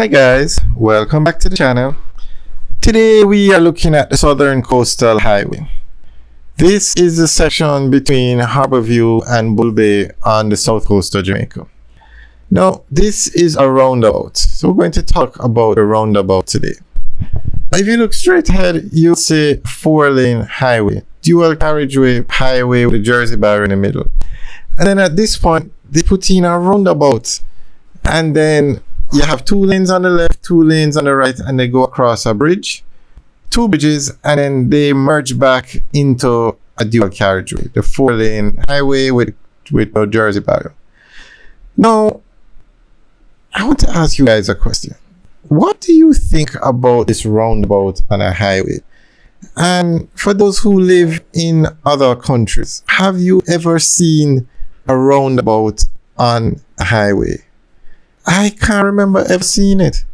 Hi guys, welcome back to the channel. Today we are looking at the Southern Coastal Highway. This is the section between Harborview and Bull Bay on the south coast of Jamaica. Now this is a roundabout, so we're going to talk about a roundabout today. If you look straight ahead, you'll see 4-lane highway, dual carriageway highway with a Jersey barrier in the middle. And then at this point, they put in a roundabout, and then you have 2 lanes on the left, 2 lanes on the right, and they go across a bridge, 2 bridges, and then they merge back into a dual carriageway, the 4-lane highway with a Jersey barrier. Now, I want to ask you guys a question. What do you think about this roundabout on a highway? And for those who live in other countries, have you ever seen a roundabout on a highway? I can't remember ever seeing it.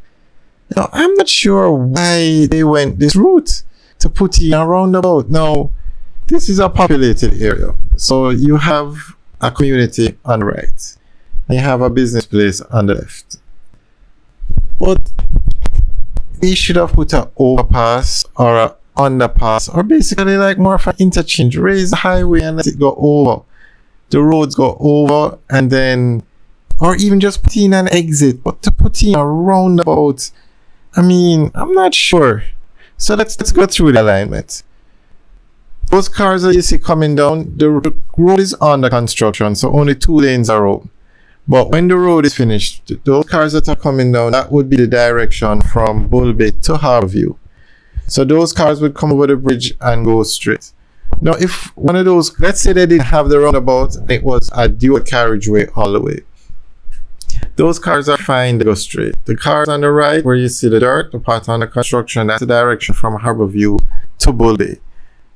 Now, I'm not sure why they went this route to put in a roundabout. Now, this is a populated area. So you have a community on the right, and you have a business place on the left. But they should have put an overpass or an underpass, or basically like more of an interchange. Raise the highway and let it go over. The roads go over, and then, or even just put in an exit. But to put in a roundabout, I mean, I'm not sure. So let's go through the alignment. Those cars that you see coming down, the road is under construction, so only 2 lanes are open. But when the road is finished, those cars that are coming down, that would be the direction from Bull Bay to Harborview. So those cars would come over the bridge and go straight. Now, if one of those, let's say they didn't have the roundabout, it was a dual carriageway all the way. Those cars are fine, they go straight. The cars on the right, where you see the dirt, the part on the construction, that's the direction from Harborview to Bull Bay.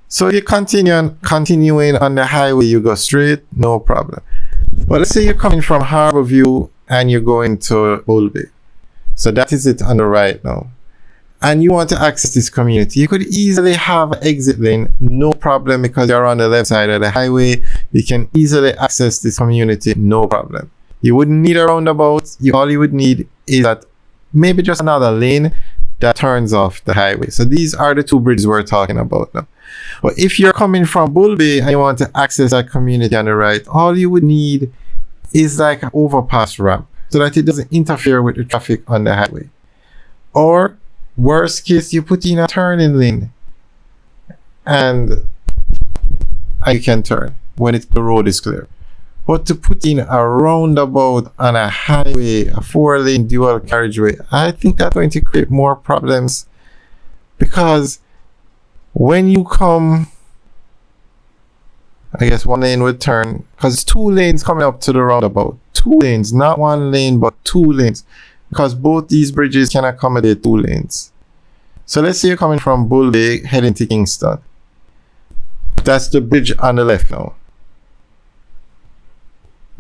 So you continuing on the highway, you go straight, no problem. But let's say you're coming from Harborview and you're going to Bull Bay. So that is it on the right now. And you want to access this community. You could easily have an exit lane, no problem, because you're on the left side of the highway. You can easily access this community, no problem. You wouldn't need a roundabout. All you would need is that maybe just another lane that turns off the highway. So these are the 2 bridges we're talking about now. But if you're coming from Bull Bay and you want to access that community on the right, all you would need is like an overpass ramp so that it doesn't interfere with the traffic on the highway. Or worst case, you put in a turning lane and you can turn when the road is clear. But to put in a roundabout on a highway, a 4-lane dual carriageway, I think that's going to create more problems, because when you come, I guess 1 lane would turn, because it's 2 lanes coming up to the roundabout. 2 lanes, not 1 lane, but 2 lanes, because both these bridges can accommodate 2 lanes. So let's say you're coming from Bull Bay heading to Kingston. That's the bridge on the left now.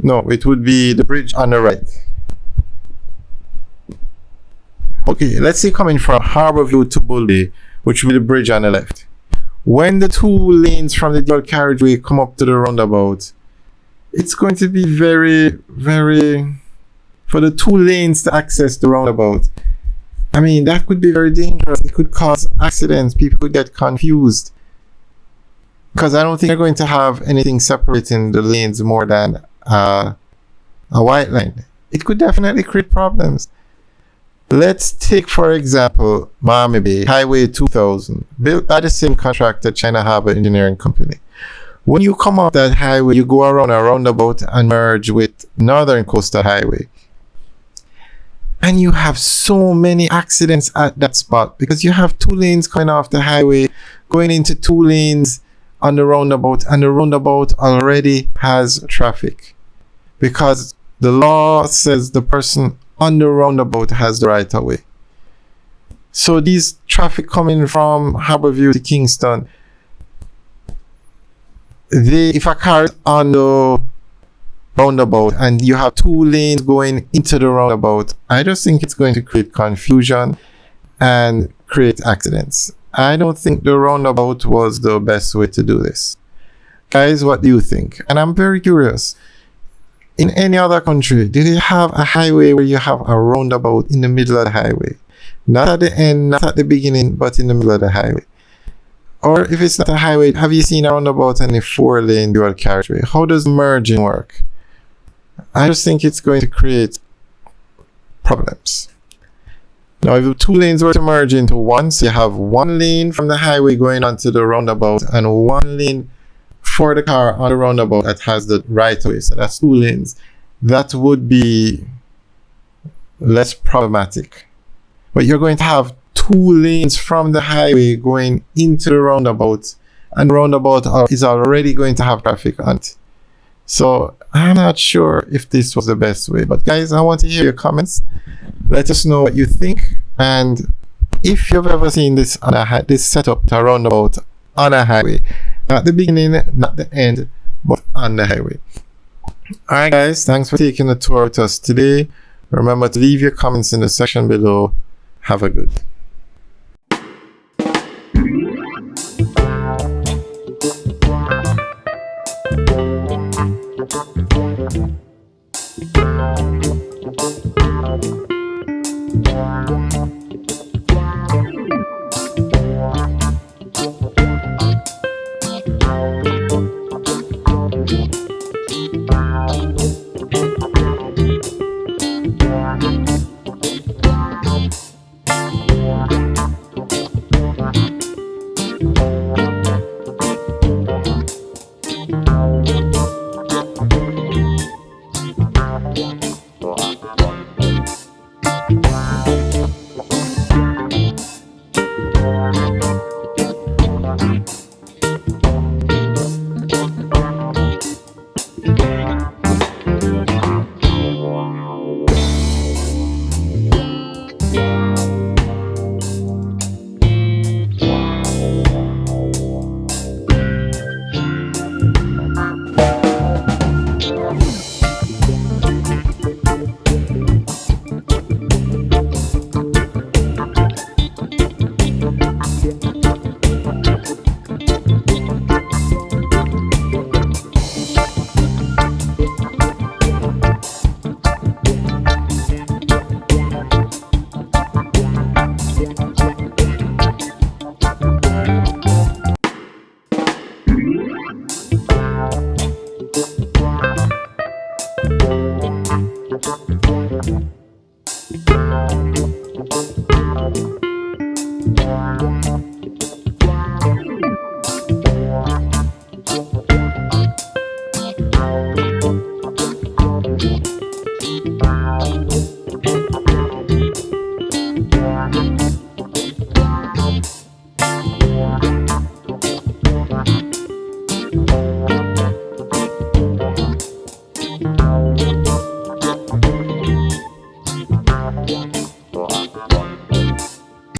No, it would be the bridge on the right. Okay, let's say coming from Harborview to Bull Bay, which will be the bridge on the left. When the 2 lanes from the dual carriageway come up to the roundabout, it's going to be very, very, for the 2 lanes to access the roundabout, I mean, that could be very dangerous. It could cause accidents. People could get confused, because I don't think they're going to have anything separating the lanes more than a white line. It could definitely create problems. Let's take, for example, Miami Bay Highway 2000, built by the same contractor, China Harbor Engineering Company. When you come off that highway, you go around a roundabout and merge with Northern Coastal Highway. And you have so many accidents at that spot, because you have 2 lanes coming off the highway, going into 2 lanes on the roundabout, and the roundabout already has traffic, because the law says the person on the roundabout has the right of way. So these traffic coming from Harborview to Kingston, if a car is on the roundabout and you have 2 lanes going into the roundabout, I just think it's going to create confusion and create accidents. I don't think the roundabout was the best way to do this. Guys, what do you think? And I'm very curious. In any other country, do they have a highway where you have a roundabout in the middle of the highway? Not at the end, not at the beginning, but in the middle of the highway. Or if it's not a highway, have you seen a roundabout and a 4-lane dual carriageway? How does merging work? I just think it's going to create problems. Now, if the 2 lanes were to merge into one, so you have 1 lane from the highway going onto the roundabout and 1 lane for the car on the roundabout that has the right of way, so that's 2 lanes, that would be less problematic. But you're going to have 2 lanes from the highway going into the roundabout, and the roundabout is already going to have traffic on it. So I'm not sure if this was the best way, but guys, I want to hear your comments. Let us know what you think, and if you've ever seen this on this setup to a roundabout on a highway, not the beginning, not the end, but on the highway. Alright guys, thanks for taking the tour with us today. Remember to leave your comments in the section below. Have a good one.